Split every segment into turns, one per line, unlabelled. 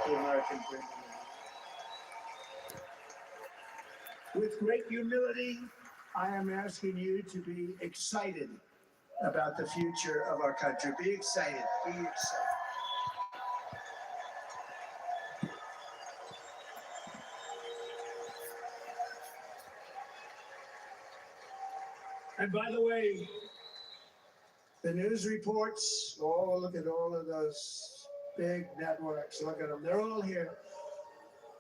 the American dream. With great humility, I am asking you to be excited about the future of our country. Be excited. Be excited. And by the way, the news reports, look at all of those big networks. Look at them. They're all here.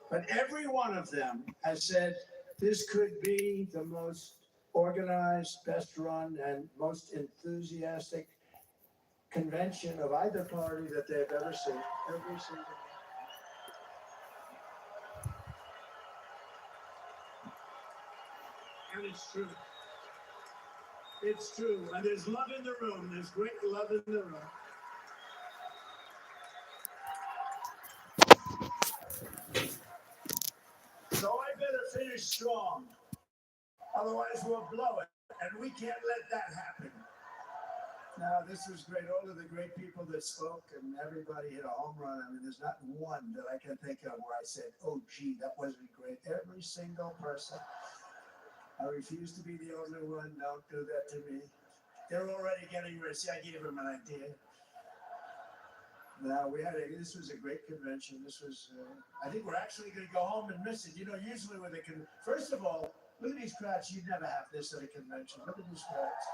But every one of them has said this could be the most organized, best run, and most enthusiastic convention of either party that they've ever seen. Every single one. And it's true. It's true. And there's love in the room. There's great love in the room. So I better finish strong. Otherwise, we'll blow it. And we can't let that happen. Now, this was great. All of the great people that spoke, and everybody hit a home run. I mean, there's not one that I can think of where I said, oh, gee, that wasn't great. Every single person. I refuse to be the only one. Don't do that to me. They're already getting ready. See, I gave them an idea. Now, this was a great convention. This was, I think we're actually going to go home and miss it. You know, usually when they can, first of all, look at these crowds. You'd never have this at a convention. Look at these crowds.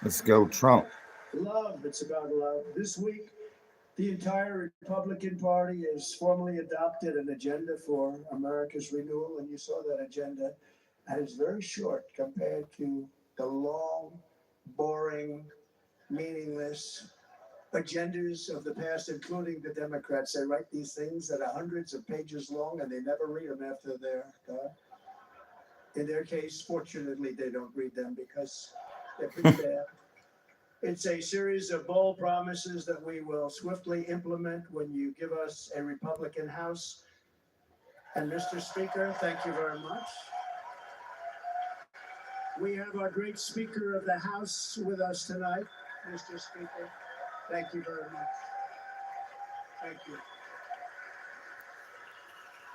Let's go, Trump.
Love. It's about love. This week, the entire Republican Party has formally adopted an agenda for America's renewal, and you saw that agenda. And it's very short compared to the long, boring, meaningless agendas of the past, including the Democrats. They write these things that are hundreds of pages long, and they never read them after they're done. In their case, fortunately, they don't read them because they're pretty bad. It's a series of bold promises that we will swiftly implement when you give us a Republican House. And Mr. Speaker, thank you very much. We have our great Speaker of the House with us tonight, Mr. Speaker. Thank you very much. Thank you.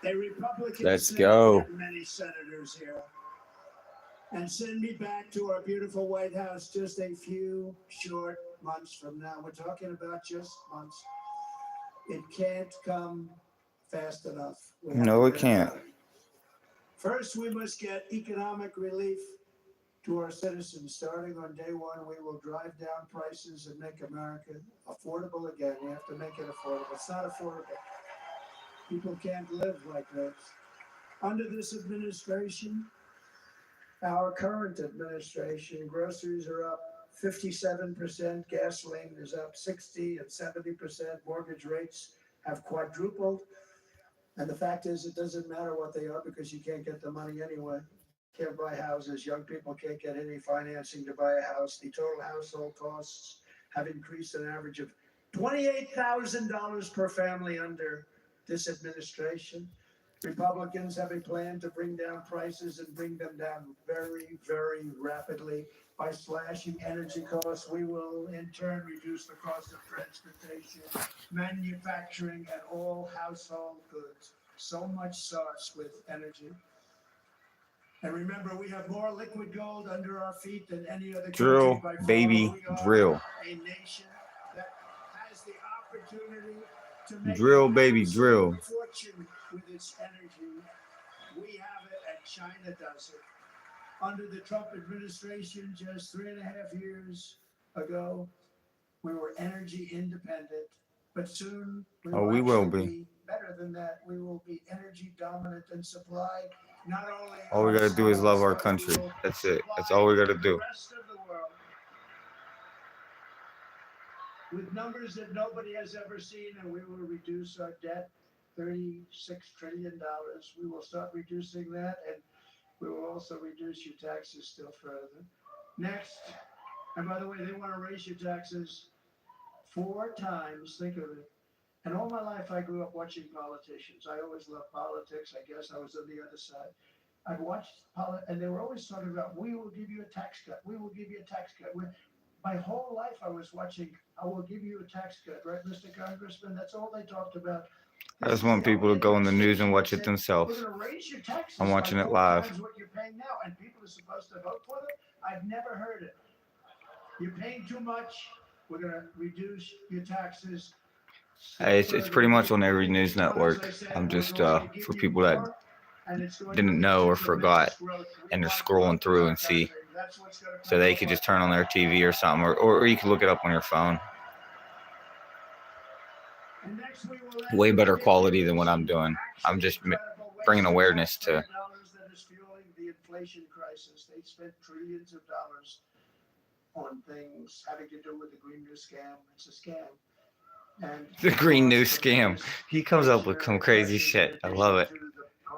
A Republican
Let's go.
Many senators here. And send me back to our beautiful White House just a few short months from now. We're talking about just months. It can't come fast enough.
No, it can't.
First, we must get economic relief to our citizens. Starting on day one, we will drive down prices and make America affordable again. We have to make it affordable. It's not affordable. People can't live like this. Under this administration, our current administration, groceries are up 57%, gasoline is up 60 and 70%, mortgage rates have quadrupled. And the fact is, it doesn't matter what they are because you can't get the money anyway. Can't buy houses. Young people can't get any financing to buy a house. The total household costs have increased an average of $28,000 per family under this administration. Republicans have a plan to bring down prices and bring them down very, very rapidly. By slashing energy costs, we will in turn reduce the cost of transportation, manufacturing, and all household goods. So much starts with energy. And remember, we have more liquid gold under our feet than any other country.
Drill, baby, drill.
A nation that has the opportunity to make
drill, baby, drill.
Fortune with its energy. We have it, and China does it. Under the Trump administration, just 3.5 years ago, we were energy independent, but soon
we will be
better than that. We will be energy dominant and supply not only.
All we gotta do is love our country. That's it. That's all we gotta do.
The rest of the world. With numbers that nobody has ever seen, and we will reduce our debt, $36 trillion. We will start reducing that, and we will also reduce your taxes still further. Next, and by the way, they want to raise your taxes 4 times. Think of it. And all my life, I grew up watching politicians. I always loved politics. I guess I was on the other side. I've watched, and they were always talking about, we will give you a tax cut. We will give you a tax cut. My whole life I was watching, I will give you a tax cut, right, Mr. Congressman? That's all they talked about.
I just want people to go in the news and watch it themselves.
We're going to raise your taxes
I'm watching
by
it
4
live.
times what you're paying now, and people are supposed to vote for them? I've never heard it. You're paying too much. We're going to reduce your taxes.
Hey, it's pretty much on every news network. I'm just for people that didn't know or forgot and they're scrolling through and see, so they could just turn on their TV or something, or you can look it up on your phone. Way better quality than what I'm doing. I'm just bringing awareness to.
That is fueling the inflation crisis. They spent trillions of dollars on things having to do with the Green New Scam. It's a scam. And
The Green New Scam. He comes up with some crazy shit. I love it.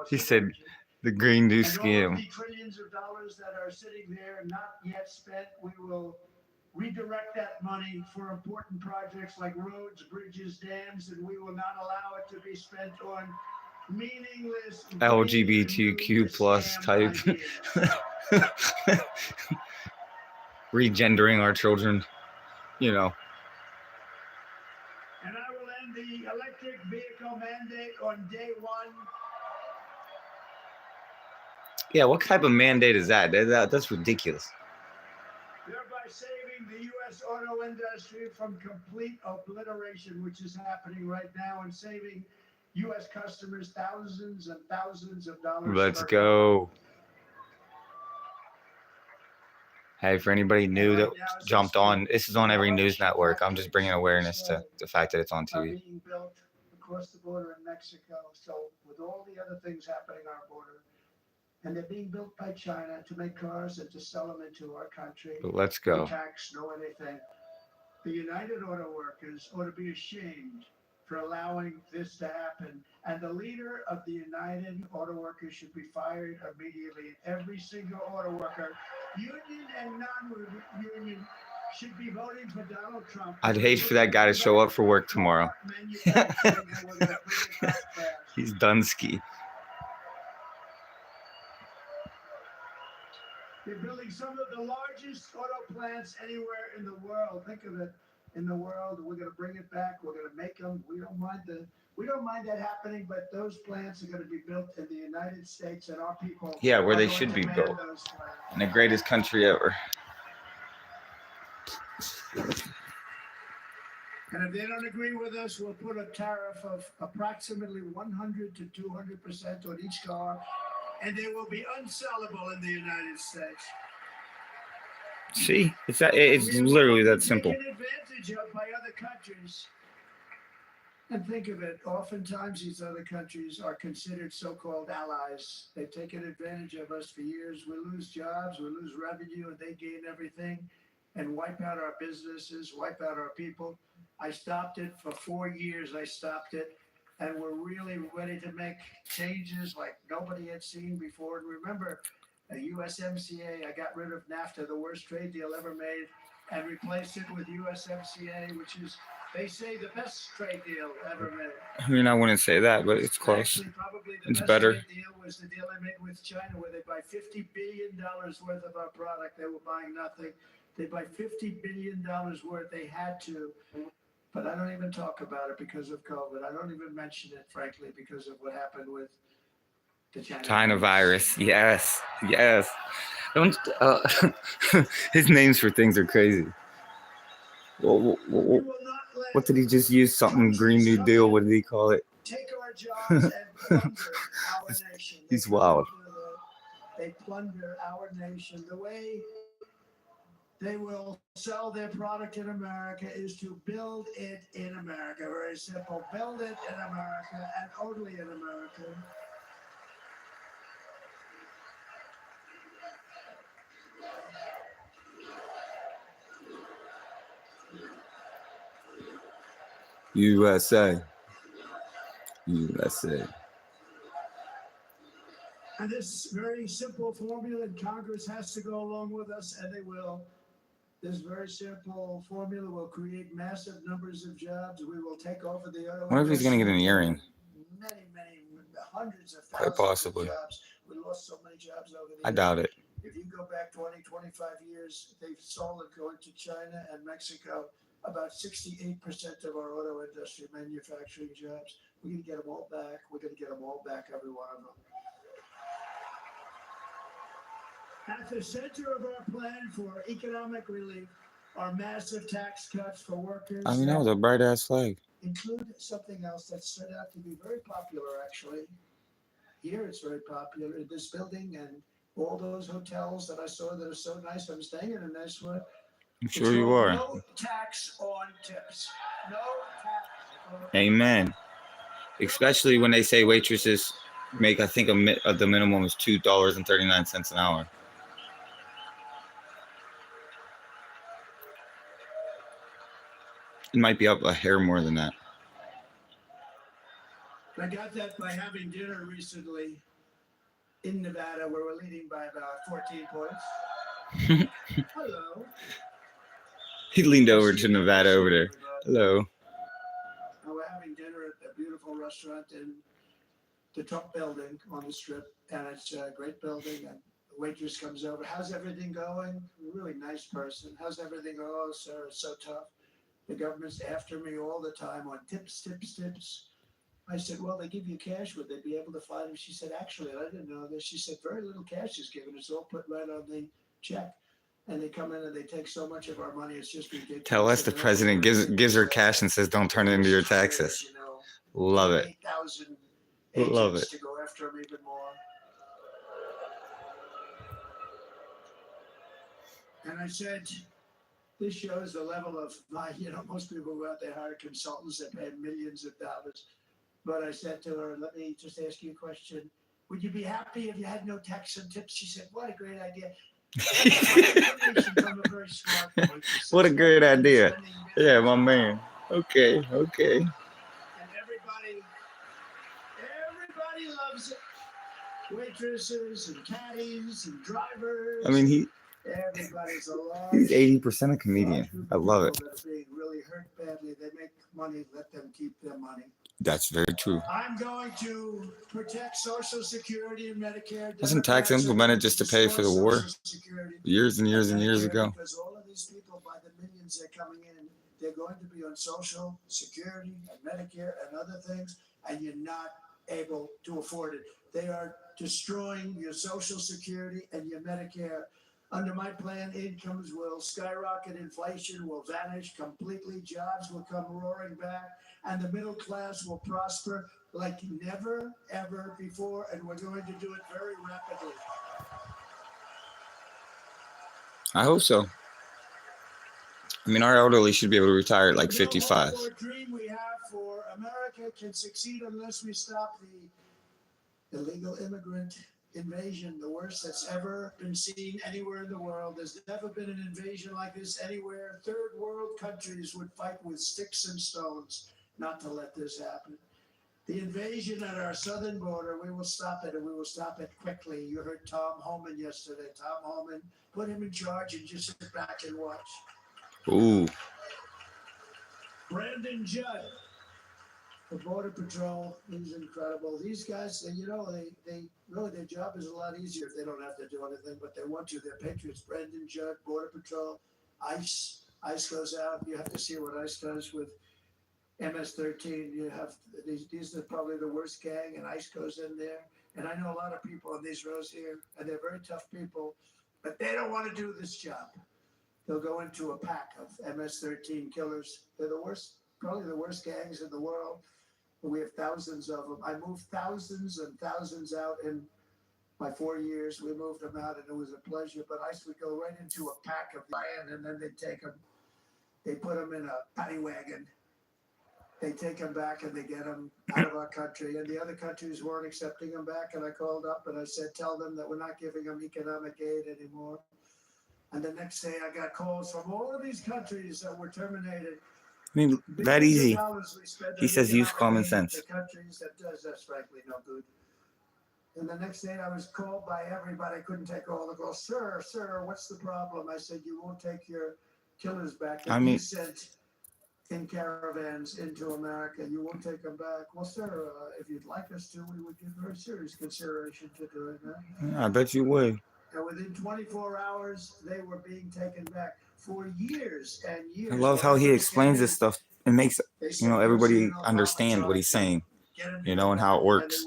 He said the Green New Scam.
The trillions of dollars that are sitting there not yet spent, we will redirect that money for important projects like roads, bridges, dams, and we will not allow it to be spent on meaningless
LGBTQ plus type regendering our children, you know.
And I will end the electric vehicle mandate on day 1.
Yeah, what type of mandate is that? That's ridiculous.
Thereby saving the U.S. auto industry from complete obliteration, which is happening right now, and saving U.S. customers thousands and thousands of dollars.
Let's go. Hey, for anybody new that jumped on, this is on every news network. I'm just bringing awareness to the fact that it's on TV.
Being built across the border in Mexico. So with all the other things happening on our border, and they're being built by China to make cars and to sell them into our country.
But let's
No
go.
tax, no anything. The United Auto Workers ought to be ashamed for allowing this to happen. And the leader of the United Auto Workers should be fired immediately. Every single auto worker, union and non-union, should be voting for Donald Trump.
I'd hate for that guy to show up for work tomorrow. He's Dunsky.
They're building some of the largest auto plants anywhere in the world. Think of it, in the world. We're going to bring it back. We're going to make them. We don't mind that happening, but those plants are going to be built in the United States, and our people.
Yeah, where
are
they
going
should
to
be
man
built.
those plants.
In the greatest country ever.
And if they don't agree with us, we'll put a tariff of approximately 100 to 200% on each car, and they will be unsellable in the United States.
See, it's literally that simple.
Taken advantage of by other countries. And think of it, oftentimes these other countries are considered so-called allies. They've taken advantage of us for years. We lose jobs, we lose revenue, and they gain everything and wipe out our businesses, wipe out our people. I stopped it for 4 years. I stopped it, and we're really ready to make changes like nobody had seen before. And remember, USMCA, I got rid of NAFTA, the worst trade deal ever made, and replaced it with USMCA, which is, they say, the best trade deal ever made.
I mean, I wouldn't say that, but it's close.
Actually, probably the
It's
best
better.
trade deal was the deal they made with China, where they buy $50 billion worth of our product. They were buying nothing. They buy $50 billion worth. They had to. But I don't even talk about it because of COVID. I don't even mention it, frankly, because of what happened with the
China virus. Yes. Don't. His names for things are crazy. What did he just use? Something Green New Deal. What did he call it?
Take our jobs and plunder our nation.
He's wild.
They plunder our nation. The way they will sell their product in America is to build it in America. Very simple. Build it in America and only in America.
USA.
And this very simple formula, and Congress has to go along with us, and they will. This very simple formula will create massive numbers of jobs. We will take over the auto.
I wonder if he's going to get an earring.
Many, hundreds of
Quite
thousands
possibly.
of jobs. We lost so many jobs over the
I
years.
doubt it.
If you go back 20, 25 years, they've sold it going to China and Mexico. About 68% of our auto industry manufacturing jobs. We're going to get them all back. We're going to get them all back, every one of them. At the center of our plan for economic relief are massive tax cuts for workers.
I mean, that was a bright ass flag.
Include something else that's turned out to be very popular, actually. Here it's very popular in this building and all those hotels that I saw that are so nice. I'm staying in a nice one.
I'm sure you are.
No tax on tips. No tax on
Amen. Especially when they say waitresses make, I think, the minimum is $2.39 an hour. It might be up a hair more than that.
I got that by having dinner recently in Nevada, where we're leading by about 14 points. Hello.
He leaned over to Nevada over there. Hello.
And we're having dinner at a beautiful restaurant in the top building on the strip, and it's a great building. And the waitress comes over. How's everything going? Really nice person. How's everything? Oh, sir, it's so tough. The government's after me all the time on tips, tips, tips. I said, well, they give you cash. Would they be able to find them? She said, actually, I didn't know this. She said, very little cash is given. It's all put right on the check. And they come in and they take so much of our money. It's just ridiculous.
Tell us the president gives her cash and says, don't turn it into your taxes. Love it.
8,000
Love
agents
it.
to go after them even more. And I said, this shows the level of my, most people go out there hire consultants that pay millions of dollars. But I said to her, let me just ask you a question. Would you be happy if you had no tax and tips? She said, what a great idea.
What a great idea. Yeah, my man. Okay.
And everybody loves it. Waitresses and caddies and drivers.
I mean,
everybody's alive.
he's 80% a comedian. I love it.
That are being really hurt badly. They make money. Let them keep their money.
That's very true.
I'm going to protect Social Security and Medicare.
Wasn't tax implemented just to pay for the war? Years and years and years ago.
Because all of these people, by the millions they're coming in, they're going to be on Social Security and Medicare and other things, and you're not able to afford it. They are destroying your Social Security and your Medicare. Under my plan, incomes will skyrocket, inflation will vanish completely, jobs will come roaring back, and the middle class will prosper like never, ever before, and we're going to do it very rapidly.
I hope so. I mean, our elderly should be able to retire at like 55.
The dream we have for America can succeed unless we stop the illegal immigrant invasion, the worst that's ever been seen anywhere in the world. There's never been an invasion like this anywhere. Third world countries would fight with sticks and stones not to let this happen. The invasion at our southern border, we will stop it, and we will stop it quickly. You heard Tom Homan yesterday. Tom Homan, put him in charge and just sit back and watch.
Ooh.
Brandon Judd, the Border Patrol, he's incredible. These guys, they really, their job is a lot easier if they don't have to do anything, but they want to. They're patriots. Brandon Judd, Border Patrol, ICE. ICE goes out. You have to see what ICE does with MS-13. You have these are probably the worst gang, and ICE goes in there. And I know a lot of people on these rows here, and they're very tough people, but they don't want to do this job. They'll go into a pack of MS-13 killers. They're the worst, probably the worst gangs in the world. We have thousands of them. I moved thousands and thousands out in my 4 years. We moved them out, and it was a pleasure. But ICE would go right into a pack of lion, and then they'd take them. They put them in a paddy wagon. They take them back, and they get them out of our country. And the other countries weren't accepting them back. And I called up, and I said, tell them that we're not giving them economic aid anymore. And the next day, I got calls from all of these countries that were terminated.
I mean, that easy. He says use common sense.
The countries that does us, frankly, no good. And the next day, I was called by everybody. I couldn't take all the calls. Sir, what's the problem? I said, you won't take your killers back. And
I mean,
you sent in caravans into America. You won't take them back. Well, sir, if you'd like us to, we would give very serious consideration to doing that.
Yeah, I bet you would.
And within 24 hours, they were being taken back for years and years.
I love how he explains this stuff and makes everybody understand what he's saying, and how it works.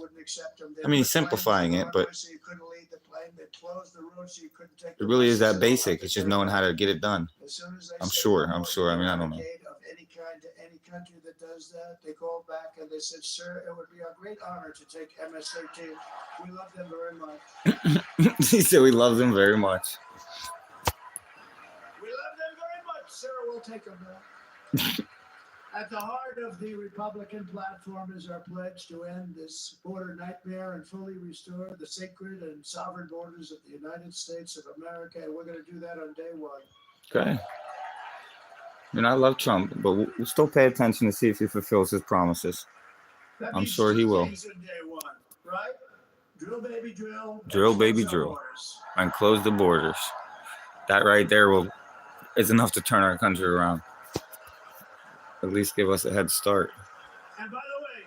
I mean, he's simplifying it, but it really is that basic. It's just knowing how to get it done. I'm sure. I mean, I don't know.
Of any kind to any country that does that, they called back and they said, "Sir, it would be a great honor to take MS-13. We love them very much."
He said we love them very much.
We love them very much, sir. We'll take them back. At the heart of the Republican platform is our pledge to end this border nightmare and fully restore the sacred and sovereign borders of the United States of America. And we're going to do that on day one.
Okay. I mean, I love Trump, but we'll still pay attention to see if he fulfills his promises. I'm sure he will.
Day one, right? Drill, baby, drill.
Drill, baby, drill. And close the borders. That right there is enough to turn our country around. At least give us a head start.
And by the way,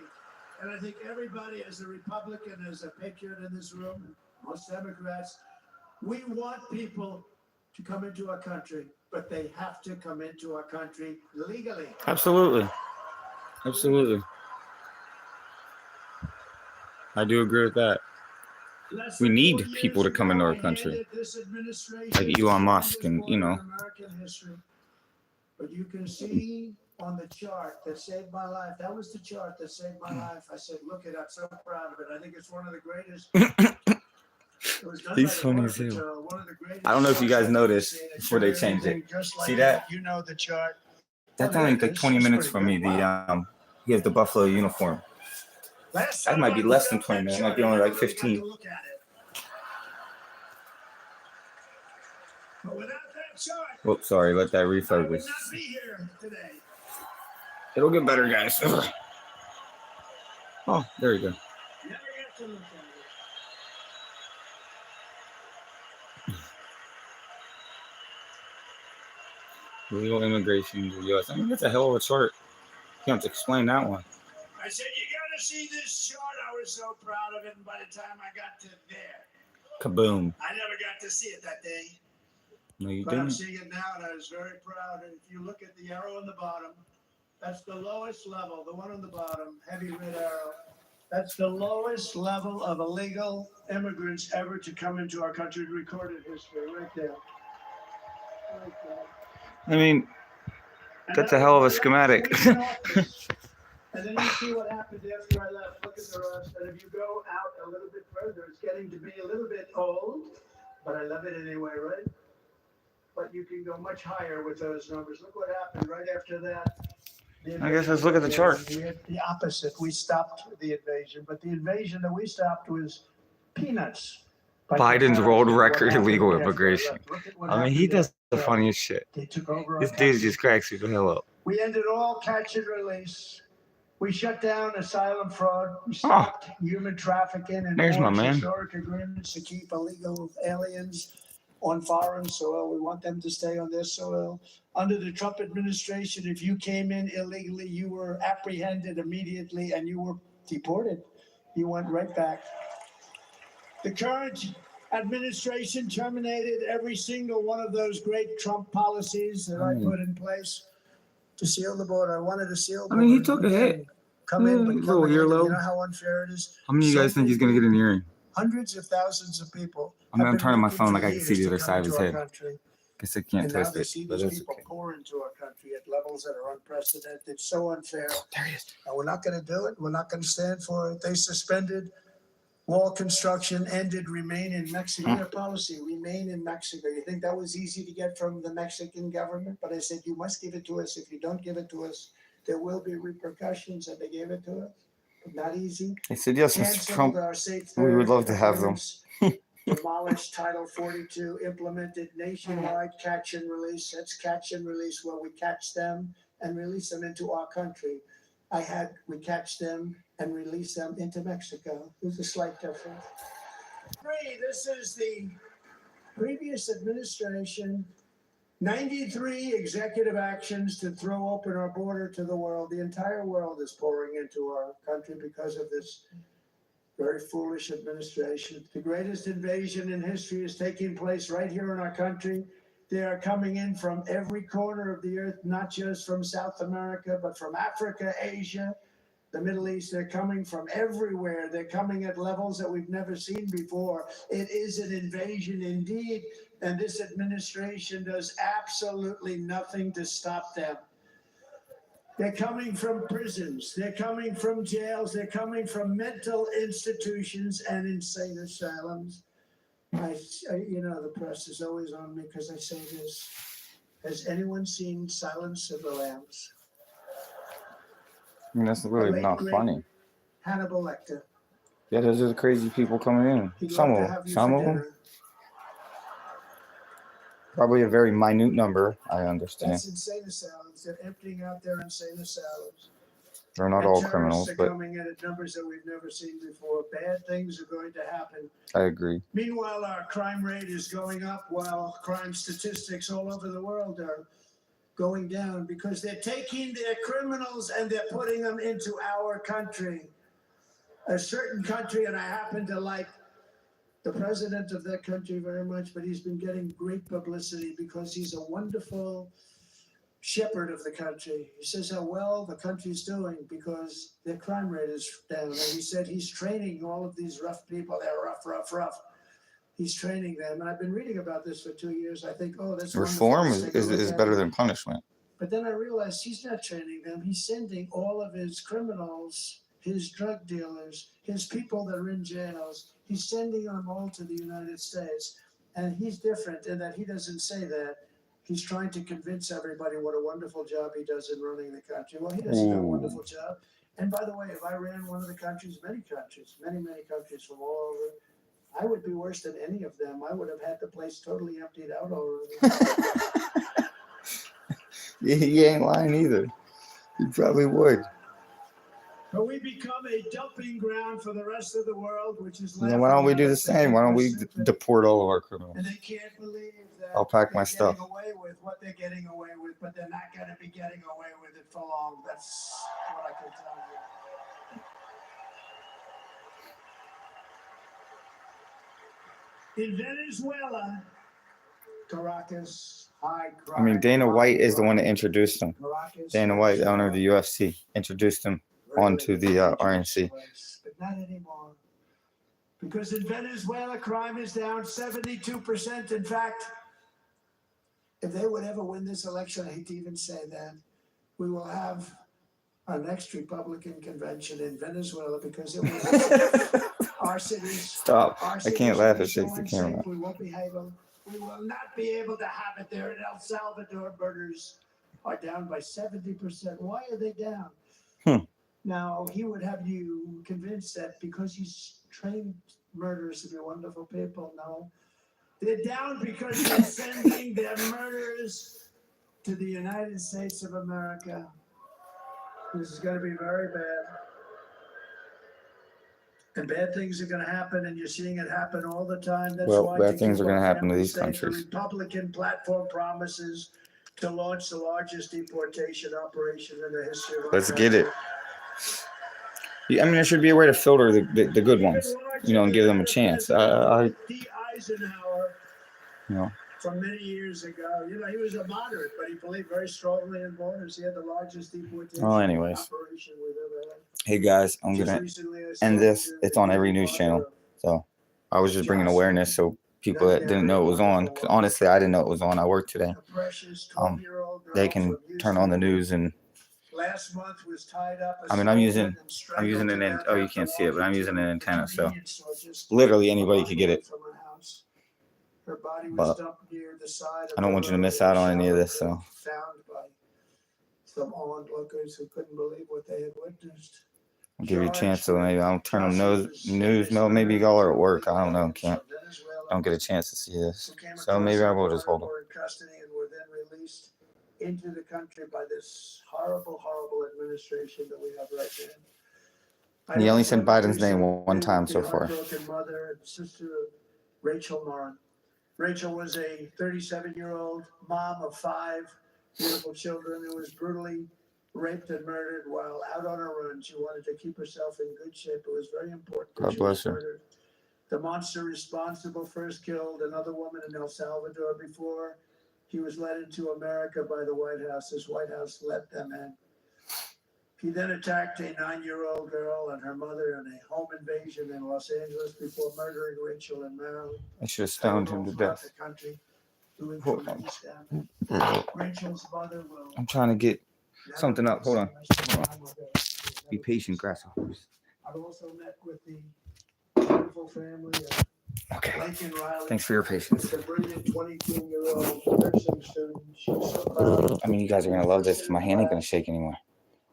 and I think everybody as a Republican, as a patriot in this room, most Democrats, we want people to come into our country, but they have to come into our country legally.
Absolutely. I do agree with that. We need people to come into our country, like Elon Musk and,
But you can see on the chart that saved my life. That was the chart that saved my life. I said, look at it. I'm so proud of it. I think it's one of the greatest.
He's funny as hell. I don't know if you guys noticed before they changed it. See that?
You know the chart.
That's only like 20 minutes from me. He has the Buffalo uniform. That might be less than 20 minutes. It might be only like 15. Whoops, sorry. Let that refocus. It'll get better, guys. Oh, there you go. Legal immigration to the U.S. I mean, that's a hell of a chart. You have to explain that one.
I said, you got to see this chart. I was so proud of it. And by the time I got to there,
kaboom.
I never got to see it that day.
No, you
but
didn't.
I'm seeing it now, and I was very proud. And if you look at the arrow on the bottom, that's the lowest level. The one on the bottom, heavy red arrow. That's the lowest level of illegal immigrants ever to come into our country in recorded history, right there. Right there.
I mean, that's a hell of a schematic.
And then you see what happened after I left. Look at the rest. And if you go out a little bit further, it's getting to be a little bit old, but I love it anyway, right? But you can go much higher with those numbers. Look what happened right after that.
I guess let's look at the chart.
We had the opposite. We stopped the invasion, but the invasion that we stopped was peanuts.
Biden's world record illegal immigration. I mean, he does the funniest shit. This dude just cracks you the hell up.
We ended all catch and release. We shut down asylum fraud. We stopped human trafficking and historic agreements to keep illegal aliens on foreign soil. We want them to stay on their soil. Under the Trump administration, if you came in illegally, you were apprehended immediately and you were deported. You went right back. The current administration terminated every single one of those great Trump policies that I put in place to seal the border. I wanted to seal the border.
I mean, he took a hit.
Come in, but
little earlobe.
You know how unfair it is?
How many of you guys think he's going to get an earring?
Hundreds of thousands of people.
I'm turning my phone like I can see the other side of his head. Guess I can't twist it.
But these people pour into our country at levels that are unprecedented. It's so unfair.
There he is.
And we're not going to do it. We're not going to stand for it. They suspended wall construction, ended remain in Mexico. Their policy, remain in Mexico. You think that was easy to get from the Mexican government? But I said, you must give it to us. If you don't give it to us, there will be repercussions, and they gave it to us. But not easy.
I said, yes, Mr. Trump, we would love to have them.
Demolished Title 42, implemented nationwide catch and release. That's catch and release where we catch them and release them into our country. We catch them and release them into Mexico. There's a slight difference. This is the previous administration 93 executive actions to throw open our border to the world. The entire world is pouring into our country because of this very foolish administration. The greatest invasion in history is taking place right here in our country. They are coming in from every corner of the earth, not just from South America, but from Africa, Asia, the Middle East. They're coming from everywhere. They're coming at levels that we've never seen before. It is an invasion indeed, and this administration does absolutely nothing to stop them. They're coming from prisons. They're coming from jails. They're coming from mental institutions and insane asylums. The press is always on me because I say this. Has anyone seen Silence of the Lambs?
I mean, that's really not funny.
Hannibal Lecter.
Yeah, those are the crazy people coming in. Some of them. Probably a very minute number, I understand.
That's insane asylums. They're emptying out their insane asylums.
They're not all criminals, but
coming in at numbers that we've never seen before. Bad things are going to happen.
I agree.
Meanwhile, our crime rate is going up while crime statistics all over the world are going down because they're taking their criminals and they're putting them into our country. A certain country, and I happen to like the president of that country very much, but he's been getting great publicity because he's a wonderful shepherd of the country. He says how well the country's doing because their crime rate is down. And he said he's training all of these rough people. They're rough. He's training them. And I've been reading about this for 2 years. I think, that's
reform is better than punishment.
But then I realized he's not training them. He's sending all of his criminals, his drug dealers, his people that are in jails. He's sending them all to the United States. And he's different in that he doesn't say that. He's trying to convince everybody what a wonderful job he does in running the country. Well, he doesn't do a wonderful job. And by the way, if I ran one of the countries, many countries from all over, I would be worse than any of them. I would have had the place totally emptied out already.
You ain't lying either. You probably would.
But we become a dumping ground for the rest of the world, which is.
Why don't we do the same? Why don't we deport all of our criminals?
And they can't believe that.
I'll pack my stuff.
Away with what they're getting away with, but they're not going to be getting away with it for long. That's what I can tell you. In Venezuela, Caracas, high crime.
I mean, Dana White is the one that introduced him. Dana White, the owner of the UFC, introduced him onto the RNC.
But not anymore. Because in Venezuela, crime is down 72%. In fact, if they would ever win this election, I hate to even say that, we will have our next Republican convention in Venezuela because it will our cities.
Stop. I can't laugh. It shakes the camera.
We won't be able. We will not be able to have it there in El Salvador. Murders are down by 70%. Why are they down? Now, he would have you convinced that because he's trained murderers to be wonderful people. No. They're down because they're sending their murderers to the United States of America. This is going to be very bad. And bad things are going to happen, and you're seeing it happen all the time. That's why
bad things are going to happen to these countries.
The Republican platform promises to launch the largest deportation operation in the history of our
Let's
country.
get it. I mean, there should be a way to filter the good ones, and give them a chance.
D. Eisenhower,
you
from many years ago, he was a moderate, but he believed very strongly in borders. He had the largest deportation operation we've ever had.
Hey guys, I'm gonna end this. It's on every news channel, so I was just bringing awareness so people that didn't know it was on. Because honestly, I didn't know it was on. I worked today. They can turn on the news and.
Last month was tied up.
I mean, I'm using an oh, you can't see it, but I'm using an antenna, so literally anybody could get it. But I don't want you to miss out on any of this, so.
Found by some onlookers who couldn't believe what they had witnessed.
I'll give you a chance, so maybe I'll turn on news. No, maybe y'all are at work. I don't know. I don't get a chance to see this, so maybe I will just hold them.
Into the country by this horrible administration that we have right now.
He only said Biden's name one time so far.
Mother and sister Rachel Martin. Rachel was a 37-year-old mom of 5 beautiful children who was brutally raped and murdered while out on a run. She wanted to keep herself in good shape. It was very important that
God
she was
bless her.
murdered. The monster responsible first killed another woman in El Salvador before he was led into America by the White House. His White House let them in. He then attacked a 9-year-old girl and her mother in a home invasion in Los Angeles before murdering Rachel and Marilyn.
I should have stoned him to
Throughout
death.
the country, doing
Hold on.
tremendous damage. Rachel's mother will
I'm trying to get
never
something up. Hold on.
forget the time of their-
Be patient, grasshoppers.
I've also met with the beautiful family of
Okay.
Lincoln Riley.
Thanks for your patience.
The brilliant 22-year-old nursing student. She was so proud.
I mean, you guys are gonna love this because my hand ain't gonna shake anymore.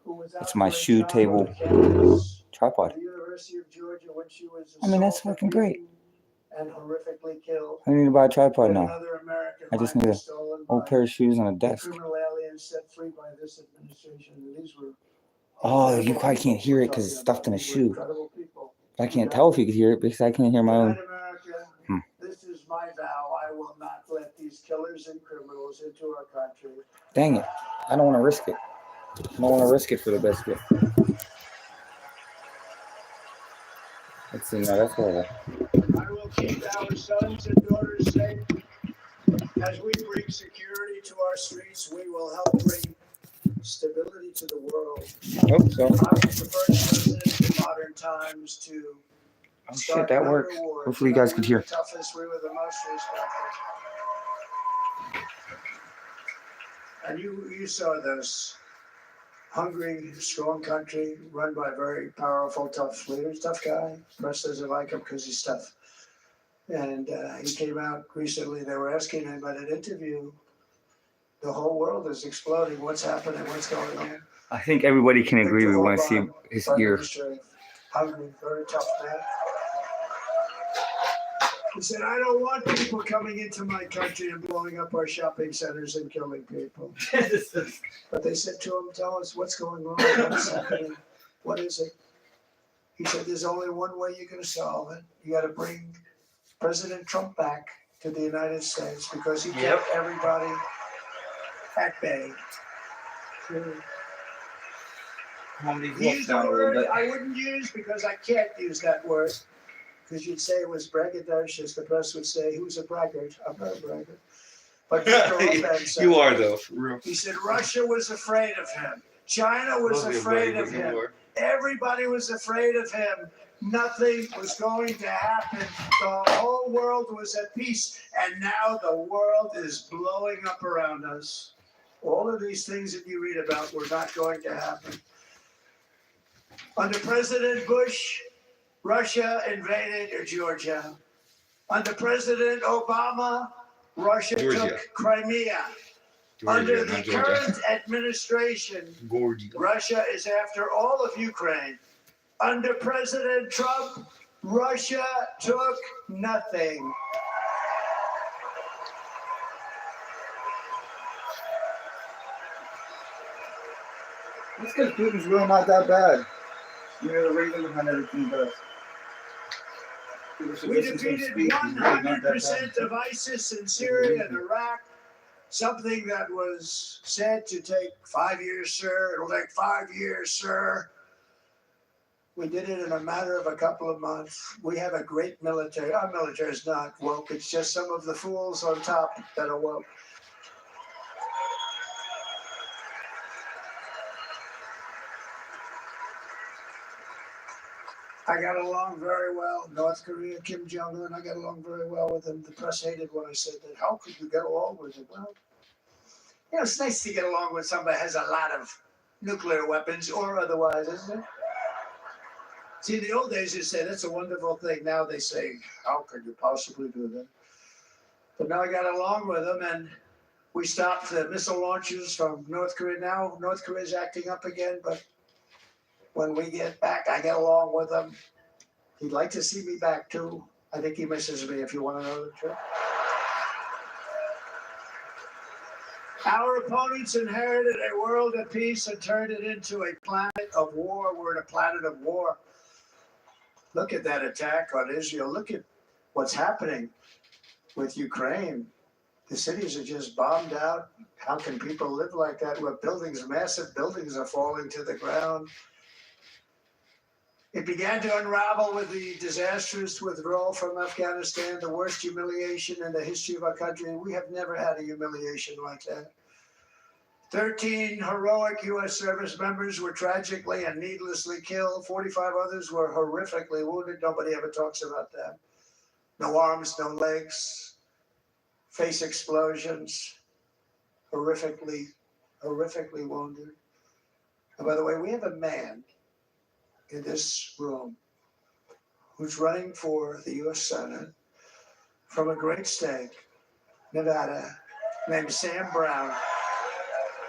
Who was out
It's my
for a
shoe
job
table
on campus
tripod.
at the University of Georgia when she was
I mean, that's
assaulted,
fucking great.
beaten, and horrifically killed.
I need to buy a tripod
And
now.
another American
I just
life
need
was
a
stolen
old
by
pair of shoes and a
the
desk.
criminal aliens set free by this administration. And these were
Oh, you probably can't hear it because it's stuffed in a shoe.
incredible people.
I can't tell if you could hear it because I can't hear my
Good
own.
night, America. This is my vow. I will not let these killers and criminals into our country.
Dang it. I don't want to risk it. I don't want to risk it for the biscuit. Let's see. No, that's horrible.
I will keep our sons and daughters safe. As we bring security to our streets, we will help bring stability to the world.
Hope so.
I was the first president in modern times to
Oh shit, that worked. Hopefully you guys could hear.
toughest, we were the most respected. And you saw this hungry, strong country run by very powerful, tough leaders, tough guy. Press doesn't like him because he's tough. And he came out recently. They were asking him at an interview, the whole world is exploding. What's happening? What's going on?
I think everybody can agree we
Viktor
want to see
Orban,
his
Prime
ear.
Minister, hungry, very tough man. He said, I don't want people coming into my country and blowing up our shopping centers and killing people. But they said to him, tell us what's going on, what's happening, what is it? He said, there's only one way you're going to solve it. You got to bring President Trump back to the United States because he kept everybody at bay. He used a word I wouldn't use because I can't use that word. Because you'd say it was braggadocious. The press would say he was a braggart. I'm not a braggart. But Viktor Orban said,
You are though, for real.
he said Russia was afraid of him. China was afraid of him. Everybody was afraid of him. Nothing was going to happen. The whole world was at peace. And now the world is blowing up around us. All of these things that you read about were not going to happen. Under President Bush, Russia invaded Georgia. Under President Obama, Russia took Crimea. Under the current administration, Russia is after all of Ukraine. Under President Trump, Russia took nothing.
It's because Putin's really not that bad. You know the reason behind everything does.
We defeated 100% of ISIS in Syria and Iraq. Something that was said to take 5 years, sir. It'll take 5 years, sir. We did it in a matter of a couple of months. We have a great military. Our military is not woke. It's just some of the fools on top that are woke. I got along very well. North Korea, Kim Jong-un, I got along very well with him. The press hated when I said that. How could you get along with him? Well, you know, it's nice to get along with somebody who has a lot of nuclear weapons or otherwise, isn't it? See, in the old days, they say that's a wonderful thing. Now they say, how could you possibly do that? But now I got along with them, and we stopped the missile launches from North Korea. Now North Korea is acting up again, but when we get back, I get along with him. He'd like to see me back, too. I think he misses me, if you want to know the truth. Our opponents inherited a world of peace and turned it into a planet of war. We're in a planet of war. Look at that attack on Israel. Look at what's happening. with Ukraine. The cities are just bombed out. How can people live like that where buildings, massive buildings are falling to the ground? It began to unravel with the disastrous withdrawal from Afghanistan, the worst humiliation in the history of our country. We have never had a humiliation like that. 13 heroic U.S. service members were tragically and needlessly killed. 45 others were horrifically wounded. Nobody ever talks about that. No arms, no legs, face explosions, horrifically wounded. And by the way, we have a man in this room who's running for the U.S. Senate from a great state, Nevada, named Sam Brown,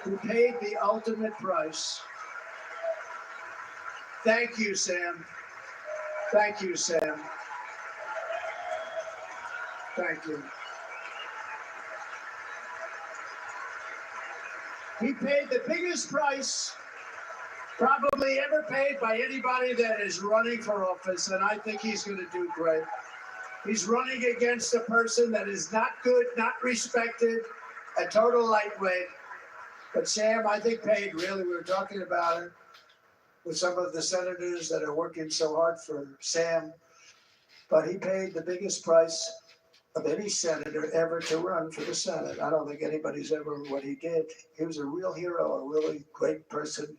who paid the ultimate price. Thank you, Sam. Thank you, Sam. Thank you. He paid the biggest price probably ever paid by anybody that is running for office, and I think he's going to do great. He's running against a person that is not good, not respected, a total lightweight. But Sam, I think, paid really, we were talking about it with some of the senators that are working so hard for Sam, but he paid the biggest price of any senator ever to run for the Senate. I don't think anybody's ever what he did. He was a real hero, a really great person,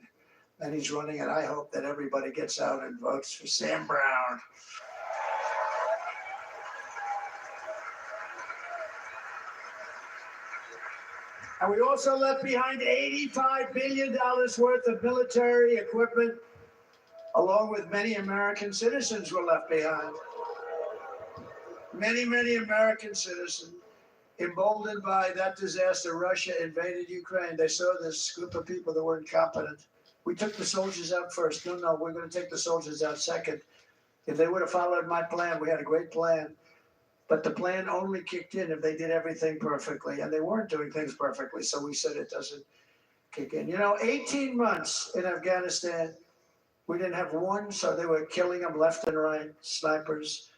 and he's running, and I hope that everybody gets out and votes for Sam Brown. And we also left behind $85 billion worth of military equipment, along with many American citizens were left behind. Many American citizens, emboldened by that disaster, Russia invaded Ukraine. They saw this group of people that were incompetent. We took the soldiers out first. No, we're going to take the soldiers out second. If they would have followed my plan, we had a great plan. But the plan only kicked in if they did everything perfectly, and they weren't doing things perfectly, so we said it doesn't kick in. 18 months in Afghanistan, we didn't have one, so they were killing them left and right, snipers.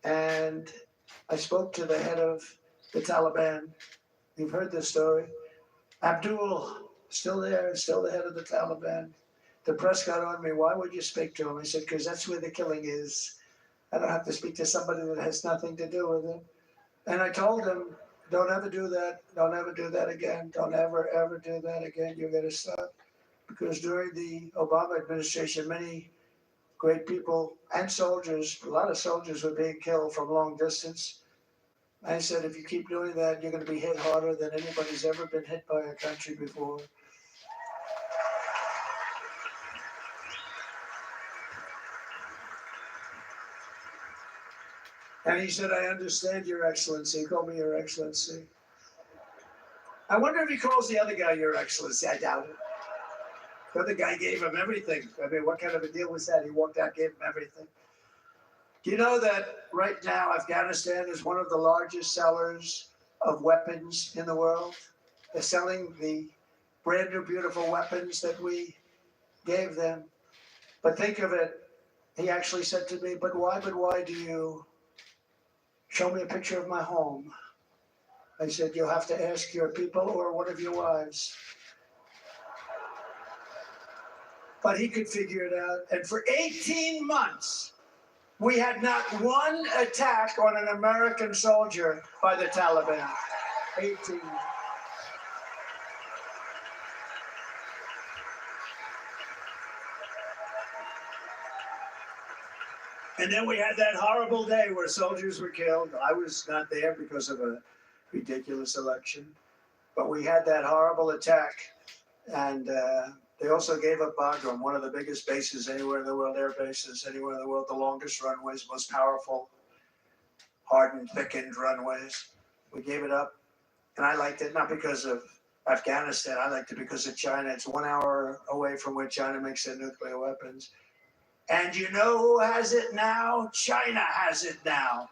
And I spoke to the head of the Taliban. You've heard this story. Abdul, still there, still the head of the Taliban. The press got on me, why would you speak to him? I said, because that's where the killing is. I don't have to speak to somebody that has nothing to do with it. And I told him, don't ever do that. Don't ever do that again. Don't ever do that again. You're going to stop. Because during the Obama administration, many great people and soldiers, a lot of soldiers were being killed from long distance. I said, if you keep doing that, you're going to be hit harder than anybody's ever been hit by a country before. And he said, I understand, Your Excellency. He called me Your Excellency. I wonder if he calls the other guy Your Excellency. I doubt it. The other guy gave him everything. I mean, what kind of a deal was that? He walked out, gave him everything. Do you know that right now Afghanistan is one of the largest sellers of weapons in the world? They're selling the brand new, beautiful weapons that we gave them. But think of it. He actually said to me, but why do you show me a picture of my home? I said, you'll have to ask your people or one of your wives. But he could figure it out. And for 18 months, we had not one attack on an American soldier by the Taliban. 18. And then we had that horrible day where soldiers were killed. I was not there because of a ridiculous election. But we had that horrible attack. And they also gave up Bagram, one of the biggest bases anywhere in the world, air bases anywhere in the world, the longest runways, most powerful, hardened, thickened runways. We gave it up. And I liked it not because of Afghanistan. I liked it because of China. It's 1 hour away from where China makes their nuclear weapons. And you know who has it now? China has it now.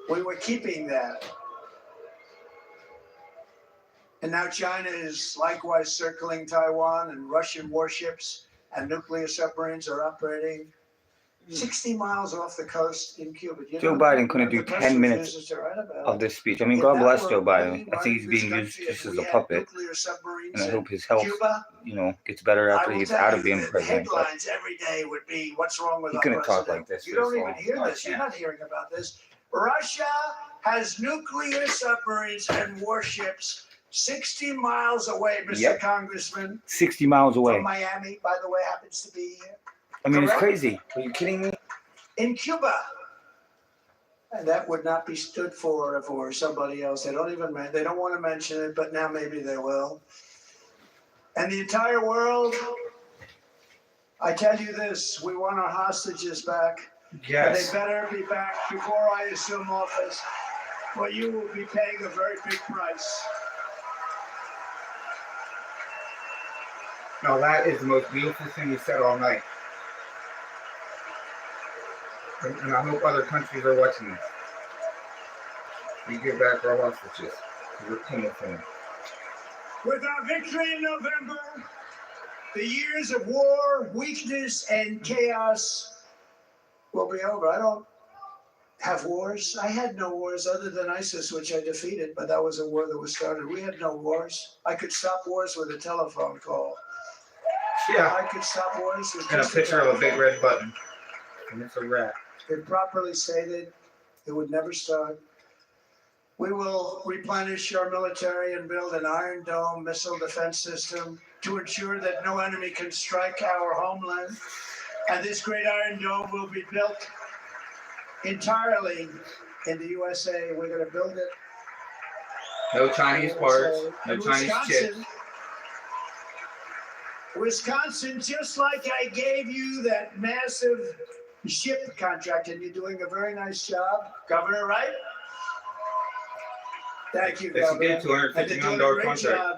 We were keeping that. And now China is likewise circling Taiwan, and Russian warships and nuclear submarines are operating 60 miles off the coast in Cuba. You
Joe
know
Biden
that?
couldn't
And
do
the press
10 minutes
refuses to write about
of
it.
this speech. I mean,
If
God
that
bless
were
Joe Biden.
we
I think
running
he's
this
being used
country,
just
if
as
we
a
had
puppet,
nuclear submarines
and I
in
hope his health,
Cuba,
gets better
I
after he
will
gets
tell
out
you
of being
that the
president. But
headlines every day would be, "What's wrong with
he
our
couldn't talk
president?"
like this
You
for this
don't even
long.
hear
I
this. You're
can't.
not hearing about this. Russia has nuclear submarines and warships 60 miles away, Mr.
Yep.
Congressman,
60 miles away.
from Miami, by the way, happens to be here.
I mean, it's
Correct?
crazy. Are you kidding me?
In Cuba. And that would not be stood for somebody else. They don't want to mention it, but now maybe they will. And the entire world, I tell you this, we want our hostages back. And they better be back before I assume office. But you will be paying a very big price.
No, that is the most beautiful thing you said all night. And I hope other countries are watching this. We give back our hostages. We're coming for them.
With our victory in November, the years of war, weakness, and chaos will be over. I don't have wars. I had no wars other than ISIS, which I defeated, but that was a war that was started. We had no wars. I could stop wars with a telephone call.
Yeah.
I could stop wars with
And a
just
picture of a big red button. And it's a wrap.
If properly stated, it would never start. We will replenish our military and build an Iron Dome missile defense system to ensure that no enemy can strike our homeland. And this great Iron Dome will be built entirely in the USA. We're going to build it.
No Chinese parts, no Chinese chips.
Wisconsin, just like I gave you that massive ship contract, and you're doing a very nice job, Governor, right? Thank you,
Yes,
Governor.
you did, $250
And they're doing
million
a great
contract.
job.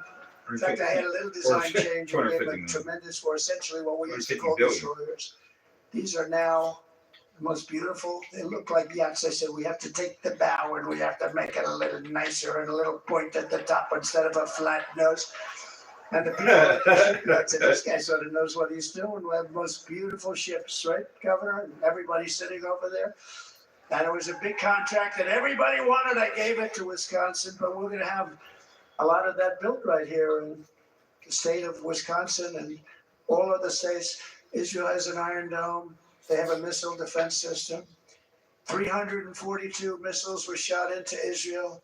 In fact, I had a little design change and we
$250
have tremendous for essentially what we used to
150
call
billion.
destroyers. These are now the most beautiful. They look like yachts. I said we have to take the bow and we have to make it a little nicer and a little point at the top instead of a flat nose. And the people at the shipyard said, this guy sort of knows what he's doing. We have the most beautiful ships, right, Governor? And everybody's sitting over there. And it was a big contract that everybody wanted. I gave it to Wisconsin, but we're going to have a lot of that built right here in the state of Wisconsin and all of the states. Israel has an Iron Dome. They have a missile defense system. 342 missiles were shot into Israel,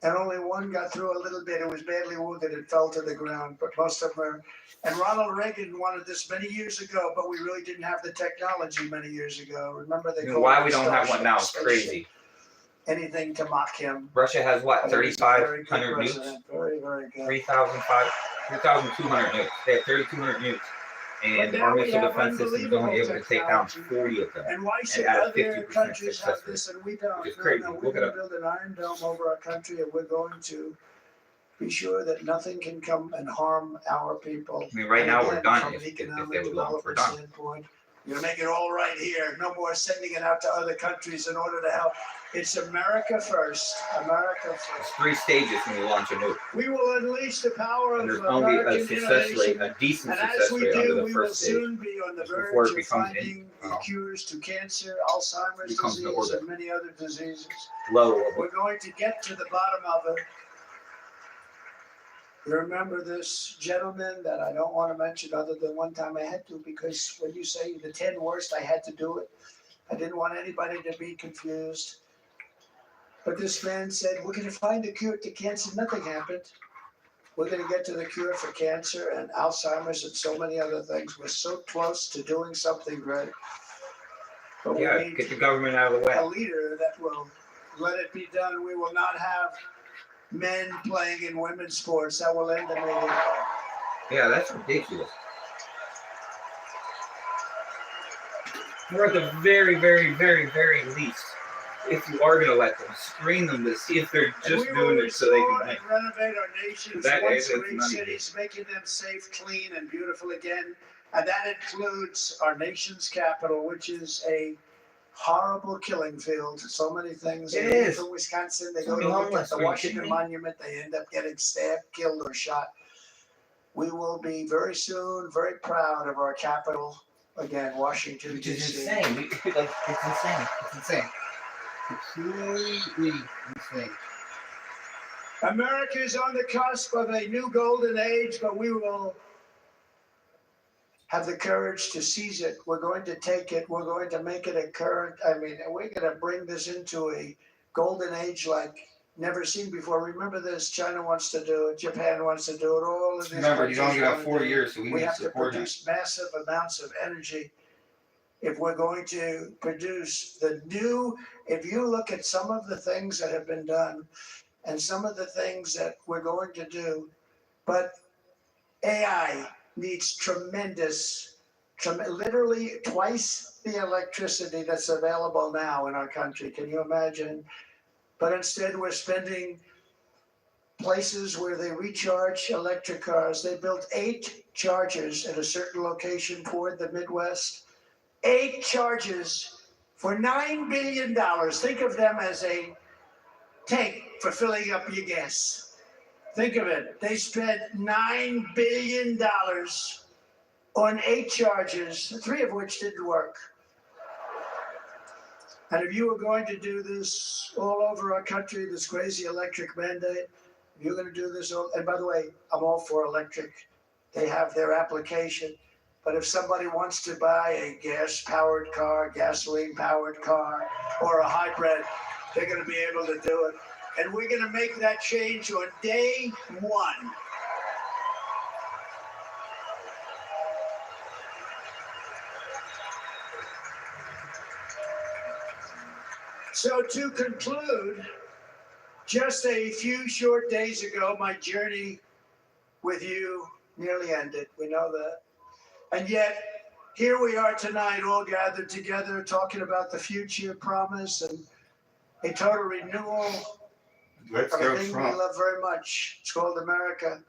and only one got through a little bit. It was badly wounded. It fell to the ground, but most of them are. And Ronald Reagan wanted this many years ago, but we really didn't have the technology many years ago. Remember they called
Why
it
we don't have one now is
Starship.
crazy.
Anything to mock him.
Russia has what,
He was a very good
3,500 nukes?
president. Very, very good.
3,200 nukes. They have 3,200 nukes. And our missile defense system is only able to take down 40 of them.
And why should
at a
other
50%
countries have
success rate.
this and we don't?
Which is crazy.
No,
Look
we're
it
going to
up.
build an Iron Dome over our country, and we're going to be sure that nothing can come and harm our people.
I mean, right now we're
And
done
from
if
an
they
economic
would launch. We're
development
done.
standpoint, you're gonna make it all right here. No more sending it out to other countries in order to help. It's America first. America
It's
first.
3 stages when you launch a nuke.
We will unleash the power
And
of
there's only a
American
success rate,
innovation.
a decent
And
success
as we
rate under
do,
the
we will
first stage.
soon be on the
Just before it
verge of
becomes
finding
oh.
cures to cancer, Alzheimer's
Becomes an
disease,
organ.
and many other diseases.
Low.
We're going to get to the bottom of it. You remember this gentleman that I don't want to mention other than one time I had to, because when you say the 10 worst, I had to do it. I didn't want anybody to be confused. But this man said, we're going to find the cure to cancer. Nothing happened. We're going to get to the cure for cancer and Alzheimer's and so many other things. We're so close to doing something great. But
Yeah,
we need
get the government out of the way.
a leader that will let it be done. We will not have men playing in women's sports. That will end the meeting.
Yeah, that's ridiculous. Or at the very, very, very, very least, if you are going to let them, screen them to see if they're just doing it so they can
and renovate our nation's
That
once
is- it's
great
none of
cities, making them safe, clean, and beautiful again. And that includes our nation's capital, which is a horrible killing field. So many things.
It
They leave
is.
from Wisconsin, they
So
go to
many
look
homeless.
at the
Are you
Washington
kidding me?
Monument, they end up getting stabbed, killed, or shot. We will be very soon very proud of our capital. again, Washington,
Which is
D.C.
insane. Like, it's insane. It's insane. Completely insane.
America is on the cusp of a new golden age, but we will have the courage to seize it. We're going to take it. We're going to make it a current. I mean, we're going to bring this into a golden age like never seen before. Remember this, China wants to do it, Japan wants to do it, all of these
Remember, he's only got
countries
4
wanna do it.
years, so we
We
need to
have to
support him.
produce massive amounts of energy if we're going to produce the new. If you look at some of the things that have been done and some of the things that we're going to do, but AI needs literally twice the electricity that's available now in our country. Can you imagine? But instead, we're spending places where they recharge electric cars. They built 8 chargers at a certain location toward the Midwest. 8 chargers for $9 billion. Think of them as a tank for filling up your gas. Think of it. They spent $9 billion on 8 chargers, 3 of which didn't work. And if you were going to do this all over our country, this crazy electric mandate, if you're going to do this, and by the way, I'm all for electric. They have their application. But if somebody wants to buy a gas-powered car, gasoline-powered car, or a hybrid, they're going to be able to do it. And we're going to make that change on day 1. So to conclude, just a few short days ago, my journey with you nearly ended. We know that. And yet, here we are tonight, all gathered together, talking about the future promise and a total renewal
Let's
of
go
a thing we
Trump.
love very much. It's called America.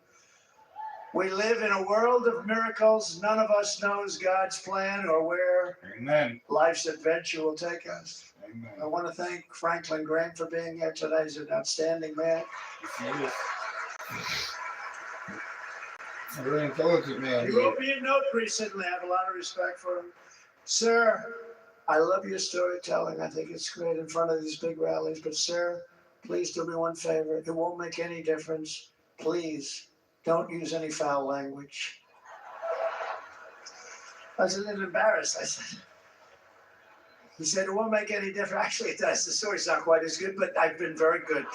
We live in a world of miracles. None of us knows God's plan or where
Amen.
life's adventure will take us.
Amen.
I want to thank Franklin Graham for being here tonight. He's an outstanding man.
A really intelligent man.
He wrote me a note recently. I have a lot of respect for him. Sir, I love your storytelling. I think it's great in front of these big rallies. But sir, please do me one favor. It won't make any difference. Please don't use any foul language. I was a little embarrassed. I said, he said, it won't make any difference. Actually, it does. The story's not quite as good, but I've been very good.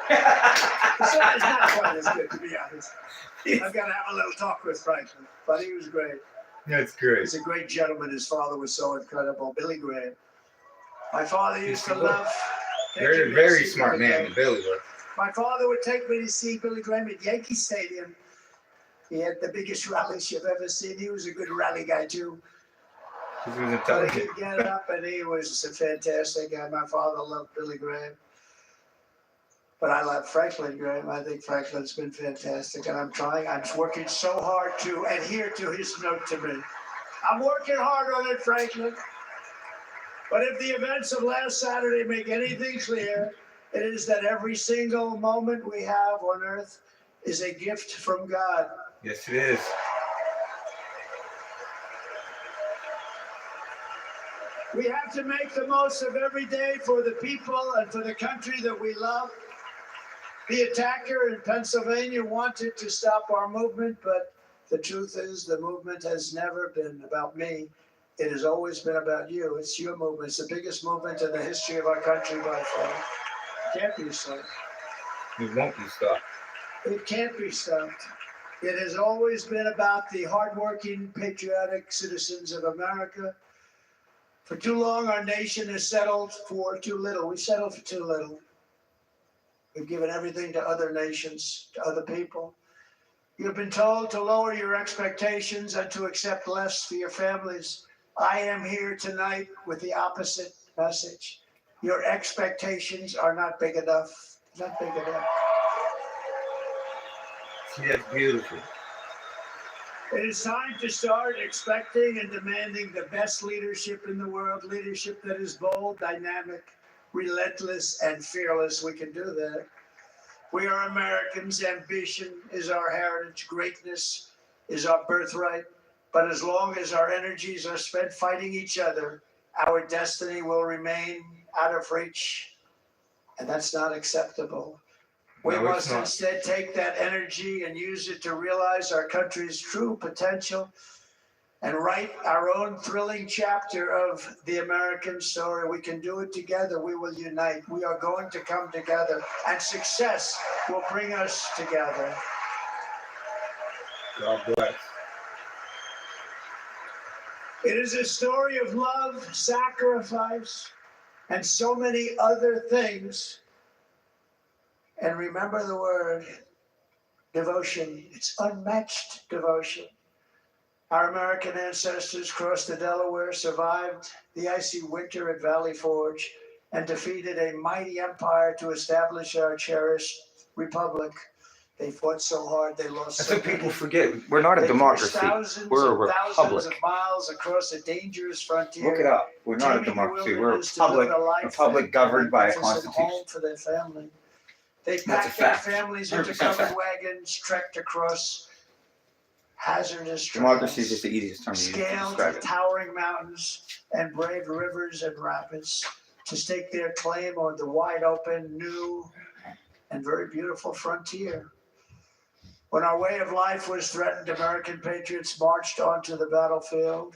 The story's not quite as good, to be honest. I've got to have a little talk with Franklin, but he was great.
That's great.
He's a great gentleman. His father was so incredible. Billy Graham. My father used to love.
Very smart man, Billy was.
My father would take me to see Billy Graham at Yankee Stadium. He had the biggest rallies you've ever seen. He was a good rally guy, too.
He was
But he
intelligent.
could get up, and he was a fantastic guy. My father loved Billy Graham. But I love Franklin Graham. I think Franklin's been fantastic, and I'm working so hard to adhere to his note to me. I'm working hard on it, Franklin. But if the events of last Saturday make anything clear, it is that every single moment we have on earth is a gift from God.
Yes, it is.
We have to make the most of every day for the people and for the country that we love. The attacker in Pennsylvania wanted to stop our movement, but the truth is the movement has never been about me. It has always been about you. It's your movement. It's the biggest movement in the history of our country by far. It can't be stopped.
It won't be stopped.
It can't be stopped. It has always been about the hardworking, patriotic citizens of America. For too long, our nation has settled for too little. We settled for too little. We've given everything to other nations, to other people. You've been told to lower your expectations and to accept less for your families. I am here tonight with the opposite message. Your expectations are not big enough. Not big enough.
See, that's beautiful.
It is time to start expecting and demanding the best leadership in the world, leadership that is bold, dynamic, relentless, and fearless. We can do that. We are Americans. Ambition is our heritage. Greatness is our birthright. But as long as our energies are spent fighting each other, our destiny will remain out of reach. And that's not acceptable. We
No, it's
must
not.
instead take that energy and use it to realize our country's true potential and write our own thrilling chapter of the American story. We can do it together. We will unite. We are going to come together, and success will bring us together.
God bless.
It is a story of love, sacrifice, and so many other things. And remember the word devotion. It's unmatched devotion. Our American ancestors crossed the Delaware, survived the icy winter at Valley Forge, and defeated a mighty empire to establish our cherished republic. They fought so hard, they lost
That's
so
what people
many.
forget. We're not a
They
democracy.
pushed
We're a
thousands of
republic.
miles across a dangerous frontier.
Look it up. We're not a
taming the
democracy. We're a
wilderness to build
republic.
a
Republic governed by a
magnificent
constitution.
home for their family. They
That's a
packed their
fact.
families into
100%
covered
fact.
wagons, trekked across hazardous
Democracy is
trails,
just the easiest term to use to
scaled
describe it.
towering mountains, and braved rivers and rapids to stake their claim on the wide open, new, and very beautiful frontier. When our way of life was threatened, American patriots marched onto the battlefield,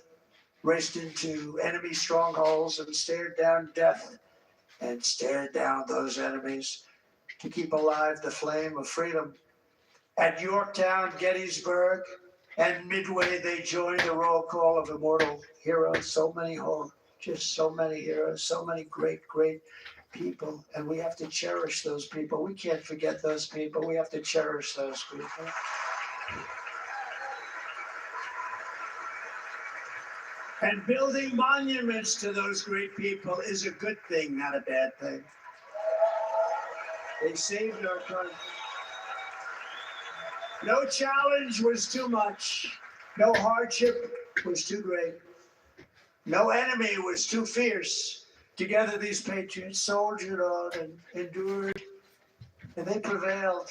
raced into enemy strongholds, and stared down death and stared down those enemies to keep alive the flame of freedom. At Yorktown, Gettysburg, and Midway, they joined the roll call of immortal heroes. So many just so many heroes, so many great, great people. And we have to cherish those people. We can't forget those people. We have to cherish those people. And building monuments to those great people is a good thing, not a bad thing. They saved our country. No challenge was too much. No hardship was too great. No enemy was too fierce. Together, these patriots soldiered on and endured, and they prevailed.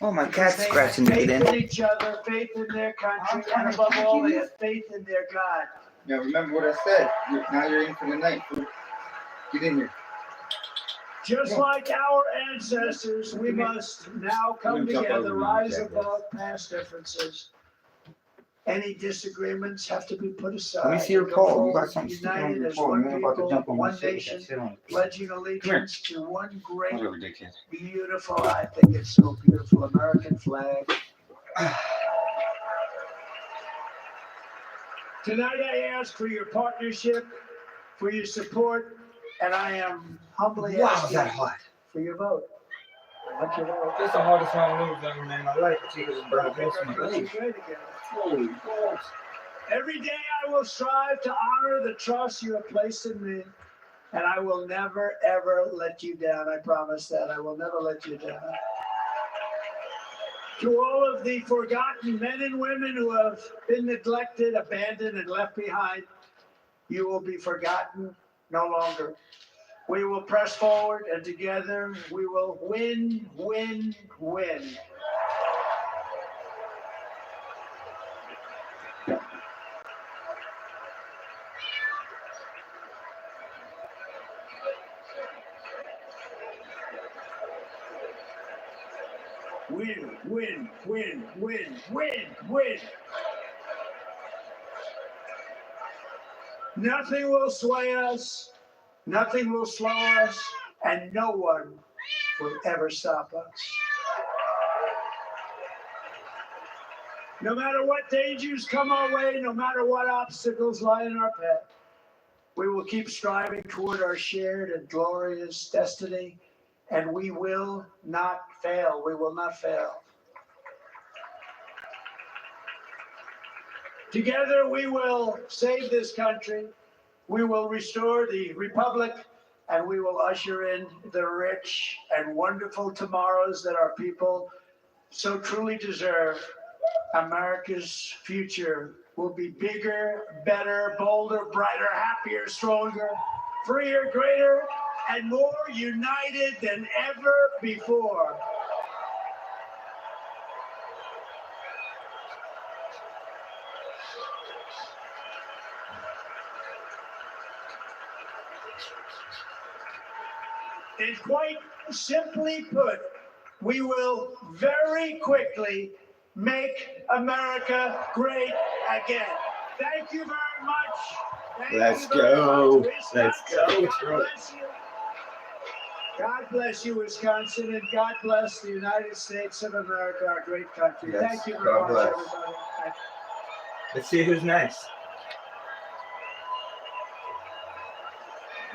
Oh, my
Because
cat's
they
scratching
had
to get
faith
in.
in each other, faith in their country, and above all, they had faith in their God.
Yeah, remember what I said. Now you're in for the night. Get in here.
Just like our ancestors, we must now come together, rise above past differences. Any disagreements have to be put aside.
Let me see your
and go
pole. You
forward,
got something sticking on
united
your
as
pole.
one
You're about to
people,
jump on my
one
shit.
nation,
Sit on it.
pledging allegiance to one great,
Whatever, dickhead.
beautiful, I think it's so beautiful, American flag. Tonight I ask for your partnership, for your support, and I am humbly
Wow, is
asking
that hot?
for your vote. I want your vote.
That's the hardest round of news I've ever made in my life. It's because it's burned
Make
close
our
to my
country
leg.
great again.
Holy balls.
Every day I will strive to honor the trust you have placed in me, and I will never, ever let you down. I promise that. I will never let you down. To all of the forgotten men and women who have been neglected, abandoned, and left behind, you will be forgotten no longer. We will press forward, and together we will win, win, win. Win, win, win, win, win, win. Nothing will sway us, nothing will slow us, and no one will ever stop us. No matter what dangers come our way, no matter what obstacles lie in our path, we will keep striving toward our shared and glorious destiny, and we will not fail. We will not fail. Together, we will save this country, we will restore the republic, and we will usher in the rich and wonderful tomorrows that our people so truly deserve. America's future will be bigger, better, bolder, brighter, happier, stronger, freer, greater, and more united than ever before. And quite simply put, we will very quickly make America great again. Thank you very much.
Let's go. Let's go, Trump.
God bless you, Wisconsin, and God bless the United States of America, our great country.
Yes,
Thank you very
God
much,
bless.
everybody.
Let's see who's next.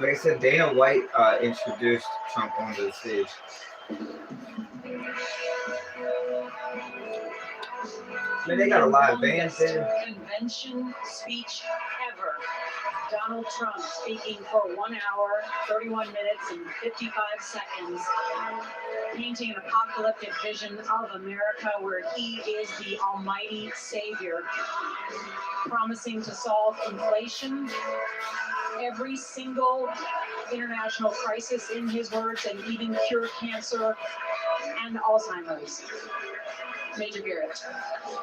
Like I said, Dana White introduced Trump onto the stage. I mean, they got a live band there.
Convention speech ever. Donald Trump speaking for 1 hour, 31 minutes, and 55 seconds, painting an apocalyptic vision of America where he is the almighty savior, promising to solve inflation, every single international crisis in his words, and even cure cancer and Alzheimer's. Major Garrett.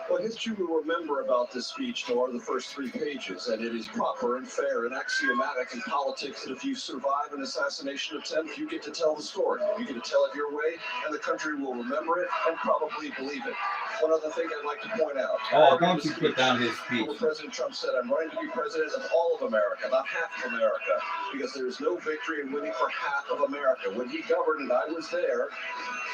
Well, history will remember about this speech, Nora, the first 3 pages, and it is proper and fair and axiomatic in politics that if you survive an assassination attempt, you get to tell the story. You get to tell it your way, and the country will remember it and probably believe it. One other thing I'd like to point out.
Oh, don't you put down his speech.
President Trump said, I'm running to be president of all of America, not half of America, because there is no victory in winning for half of America. When he governed, and I was there,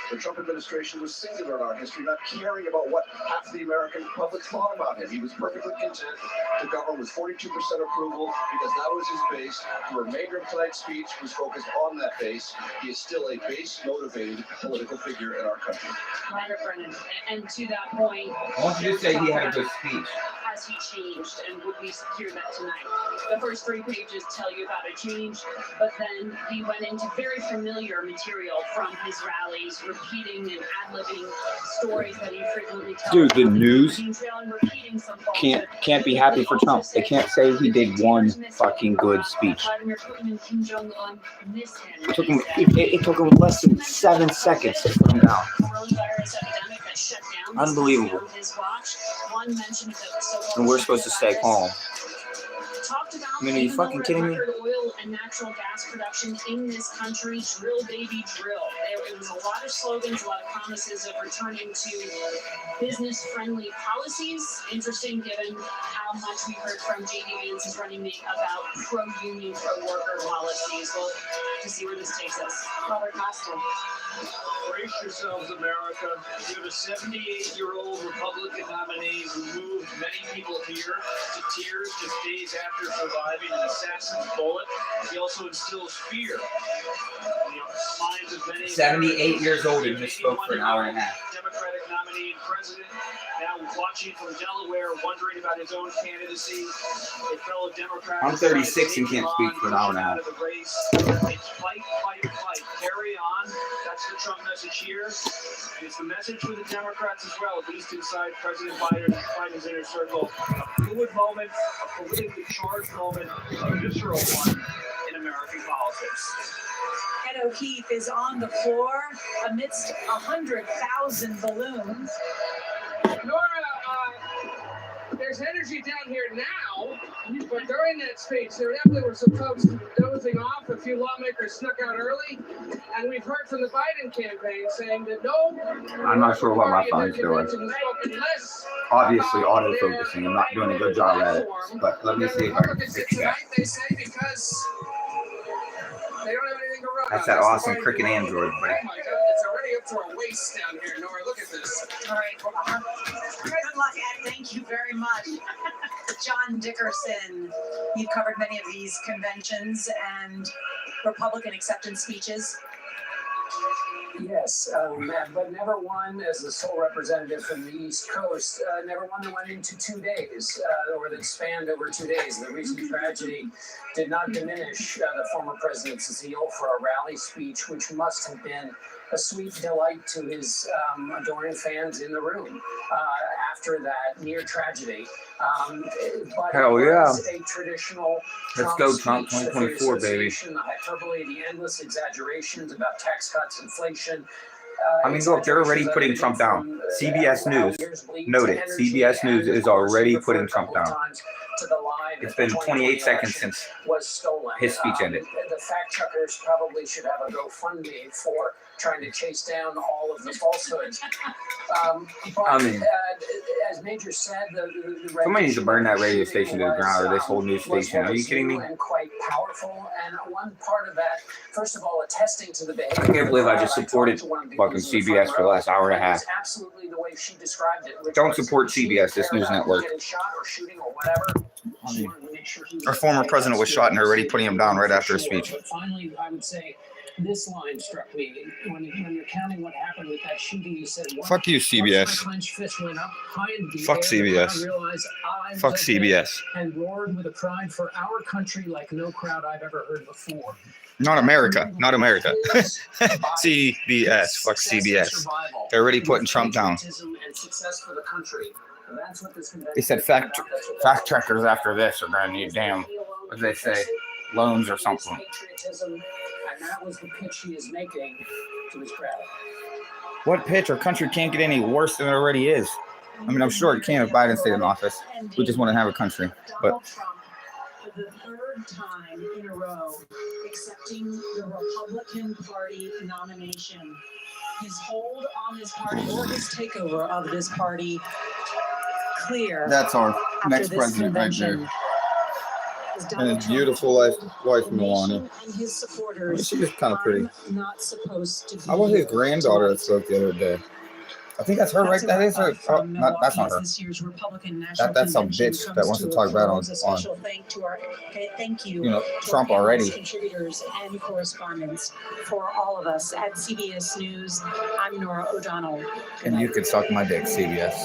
the Trump administration was singular in our history, not caring about what half the American public thought about him. He was perfectly content to govern with 42% approval because that was his base. The remainder of tonight's speech was focused on that base. He is still a base-motivated political figure in our country.
Commander Brennan, and to that point,
I want you to say he had a good speech.
has he changed, and would we secure that tonight? The first 3 pages tell you about a change, but then he went into very familiar material from his rallies, repeating and ad-libbing stories that he frequently tells.
Dude, the news
and repeating some
can't be happy for Trump. They can't say he did one fucking good speech.
Vladimir Putin and Kim Jong-un miss him.
It took him less than 7 seconds to put him down.
Coronavirus epidemic that shut down
Unbelievable.
his watch. One mention of the so-called
And we're supposed to stay calm.
talked about,
I mean, are you
even though
fucking
we're at
kidding me?
record oil and natural gas production in this country, drill baby drill. It was a lot of slogans, a lot of promises of returning to business-friendly policies. Interesting, given how much we heard from J.D. Vance's running mate about pro-union, pro-worker policies. We'll have to see where this takes us. Robert Costa.
Brace yourselves, America. You have a 78-year-old Republican nominee who moved many people here to tears just days after surviving an assassin's bullet. He also instills fear in the minds of many.
78 years old and misspoke for an hour and a half.
Democratic nominee and president, now watching from Delaware, wondering about his own candidacy. A fellow Democrat.
I'm 36 and can't speak for an hour and a half.
It's fight, fight, fight. Carry on. That's the Trump message here. And it's the message for the Democrats as well, at least inside President Biden's inner circle. A fluid moment, a politically charged moment, a visceral one in American politics.
Ed O'Keefe is on the floor amidst 100,000 balloons.
Nora, there's energy down here now, but during that speech, there definitely were some folks dozing off. A few lawmakers snuck out early, and we've heard from the Biden campaign saying that no.
I'm not sure what my phone's doing. Obviously, autofocusing. I'm not doing a good job at it. But let me see if I can fix that.
They say because they don't have anything to run.
That's that awesome Cricket Android, buddy.
Oh my God, it's already up to our waist down here, Nora. Look at this.
All right. Good luck, Ed. Thank you very much. John Dickerson, you've covered many of these conventions and Republican acceptance speeches.
Yes, but never one as the sole representative from the East Coast, never one that went into 2 days or that spanned over 2 days. The recent tragedy did not diminish the former president's zeal for a rally speech, which must have been a sweet delight to his adoring fans in the room after that near tragedy. But
Hell
it
yeah.
was a traditional
Let's go, Trump
speech, the
2024, baby.
The hyperbole, the endless exaggerations about tax cuts, inflation,
I mean, look, they're already putting Trump down. CBS News, note it. CBS News is already putting Trump down. It's been 28 seconds since
was stolen.
his speech ended.
The fact checkers probably should have a GoFundMe for trying to chase down all of the falsehoods. But,
I mean,
as Major said, the
somebody needs to burn that radio station to the ground, or this whole news station. Are you kidding me?
And quite powerful. And one part of that, first of all, attesting to the behavior.
I can't believe I just supported fucking CBS for the last hour and a half.
Absolutely the way she described it.
Don't support CBS, this news network.
Getting shot or shooting or whatever.
Our former president was shot and they're already putting him down right after his speech.
But finally, I would say this line struck me when you're counting what happened with that shooting. You said,
Fuck you, CBS. Fuck CBS. Fuck CBS.
And roared with a pride for our country like no crowd I've ever heard before.
Not America. Not America. CBS. Fuck CBS. They're already putting Trump down.
They said fact checkers after this are going to need damn, what did they say, loans or something.
And that was the pitch he is making to his crowd.
What pitch? Our country can't get any worse than it already is. I mean, I'm sure it can if Biden stayed in office. We just want to have a country. But
Donald Trump, for the third time in a row, accepting the Republican Party nomination. His hold on this party or his takeover of this party clear.
That's our
after
next
this
president right there.
convention. Is
And
Donald
his
Trump
beautiful wife
the
Melania.
nation and his supporters,
She's kind of pretty.
I'm not supposed to be
How about his
here
granddaughter that
tonight.
spoke the other day? I think that's her, right? That is her. Oh, that's not her.
This year's Republican National
That's some
Convention
bitch that
comes
wants to
a
talk bad on-
close. A special thank you
You know,
to
Trump
our
already.
panelists, contributors and correspondents for all of us at CBS News. I'm Nora O'Donnell. Good
And
night.
you could suck my dick, CBS.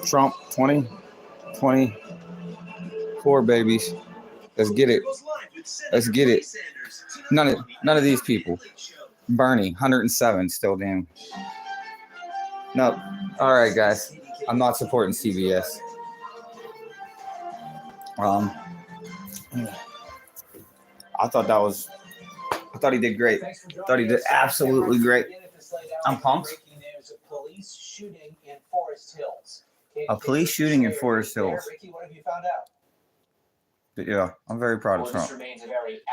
Trump 2024 babies. Let's get it. Let's get it. None of these people. Bernie, 107, still damn. No. All right, guys. I'm not supporting CBS. I thought he did great. Thought he did absolutely great. I'm pumped.
Police shooting in Forest Hills.
A police shooting in Forest Hills.
Ricky, what have you found out?
Yeah, I'm very proud of Trump.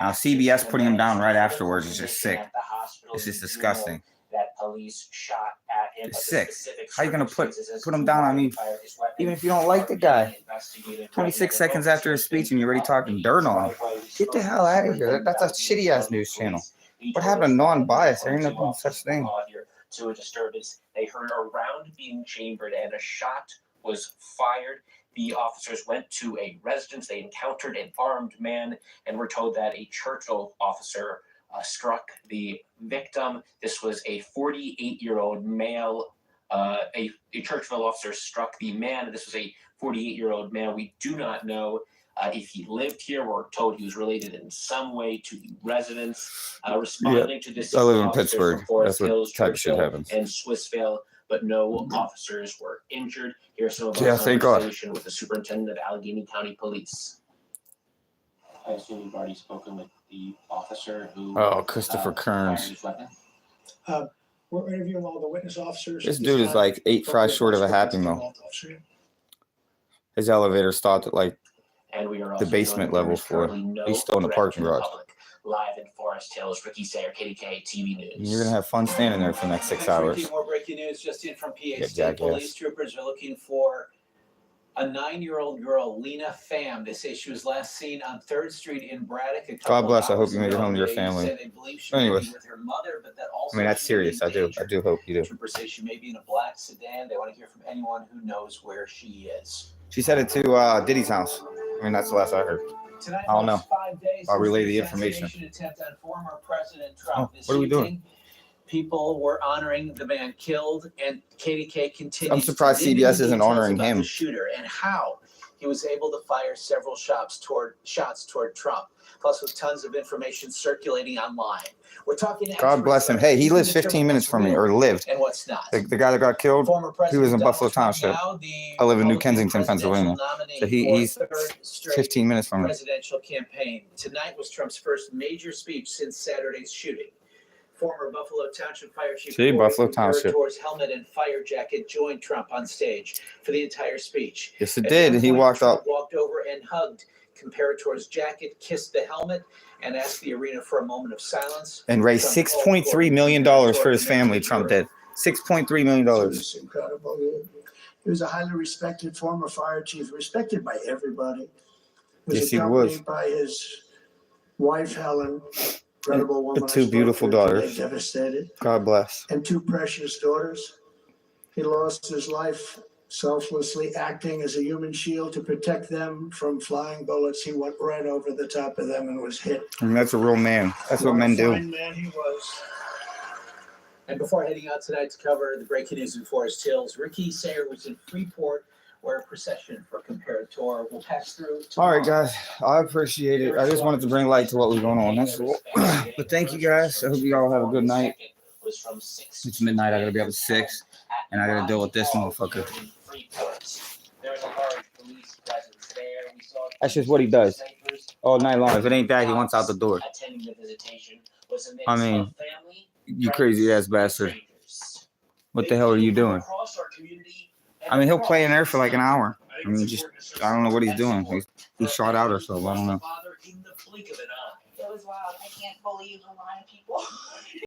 Now, CBS putting him down right afterwards is just sick. It's just disgusting.
That police shot at him.
It's sick. How you gonna put him down? I mean, even if you don't like the guy, 26 seconds after his speech and you're already talking dirt on him. Get the hell out of here. That's a shitty ass news channel. What happened to non-bias? There ain't no such thing.
To a disturbance, they heard a round being chambered and a shot was fired. The officers went to a residence. They encountered an armed man and were told that a Churchill officer struck the victim. This was a 48-year-old male. A Churchill officer struck the man. This was a 48-year-old male. We do not know if he lived here. We're told he was related in some way to the residents. Responding to this,
I live in
officers from
Pittsburgh.
Forest
That's what
Hills,
type of shit
Churchill,
happens.
and Swissvale, but no officers were injured. Here's some of
Yeah,
our
thank God.
conversation with the superintendent of Allegheny County Police. I assume you've already spoken with the officer who.
Oh, Christopher Kearns.
fired his weapon?
We're interviewing all the witness officers.
This dude is like 8 fries short of a Happy Meal. His elevator stopped at like
And we are
the
also
basement
joined by
level
currently
floor.
no
He's still in the
threat
parking
to the
garage.
public. Live in Forest Hills, Ricky Sayer, KDK TV News.
You're gonna have fun standing there for the next 6
Thanks,
hours.
Ricky.
More breaking news just in from PA
Yeah,
State.
jackass.
Police troopers are looking for a 9-year-old girl, Lena Pham. They say she was last seen on 3rd Street in Braddock. A couple
God bless.
of
I hope
hours
you make it
ago.
home to your
They
family.
say they believe she may
Anyways.
be with her mother, but that also
I mean, that's
she may be
serious. I
in danger.
do hope you do.
Troopers say she may be in a black sedan. They want to hear from anyone who knows where she is.
She said it to Diddy's house. I mean, that's the last I heard.
Tonight
I don't
marks
know.
5 days
I'll
since
relay the information.
assassination attempt on former President Trump.
Oh,
This
what are we doing?
evening, people were honoring the man killed, and KDK continues.
I'm surprised
to dig
CBS
into
isn't
details
honoring
about
him.
the shooter and how he was able to fire several shots toward Trump, plus with tons of information circulating online. We're talking.
God bless him. Hey, he lives 15 minutes from me, or lived.
And what's not.
The guy that got killed,
Former
he was in
President
Buffalo
Donald Trump,
Township.
now the
I live in New
Republican
Kensington, Pennsylvania.
presidential
So
nominee
he's
for a third straight
15 minutes from me.
presidential campaign. Tonight was Trump's first major speech since Saturday's shooting. Former Buffalo Township Fire Chief
See,
Corey
Buffalo Township.
Comparator's helmet and fire jacket joined Trump on stage for the entire speech.
Yes, it
At
did.
one
He
point,
walked
Trump
up.
walked over and hugged Comparator's jacket, kissed the helmet, and asked the arena for a moment of silence.
And raised
Trump called
$6.3
for
million for his
Comparator
family,
to
Trump
endure.
did. $6.3 million.
It's incredible. He was a highly respected former fire chief, respected by everybody.
Yes, he
accompanied
was.
by his wife, Helen, incredible woman.
The two
I spoke
beautiful
to today,
daughters.
devastated.
God bless.
And two precious daughters. He lost his life selflessly acting as a human shield to protect them from flying bullets. He went right over the top of them and was hit.
I mean, that's a real man. That's what
What a
men do.
fine man he was.
And before heading out tonight to cover the breaking news in Forest Hills, Ricky Sayer was in Freeport, where a procession for Comparator will pass through.
All right,
tomorrow.
guys. I appreciate it. I just wanted to bring light to what was going on. That's all. But thank you, guys. I hope you all have a good night. It's midnight. I gotta be up at 6, and I gotta deal with this motherfucker. That's just what he does all night long. If it ain't that, he wants out the door. I mean, you crazy ass bastard. What the hell are you doing? I mean, he'll play in there for like an hour. I mean, just, I don't know what he's doing. He's shot out or so. I don't know.
It was wild. I can't believe a lot of people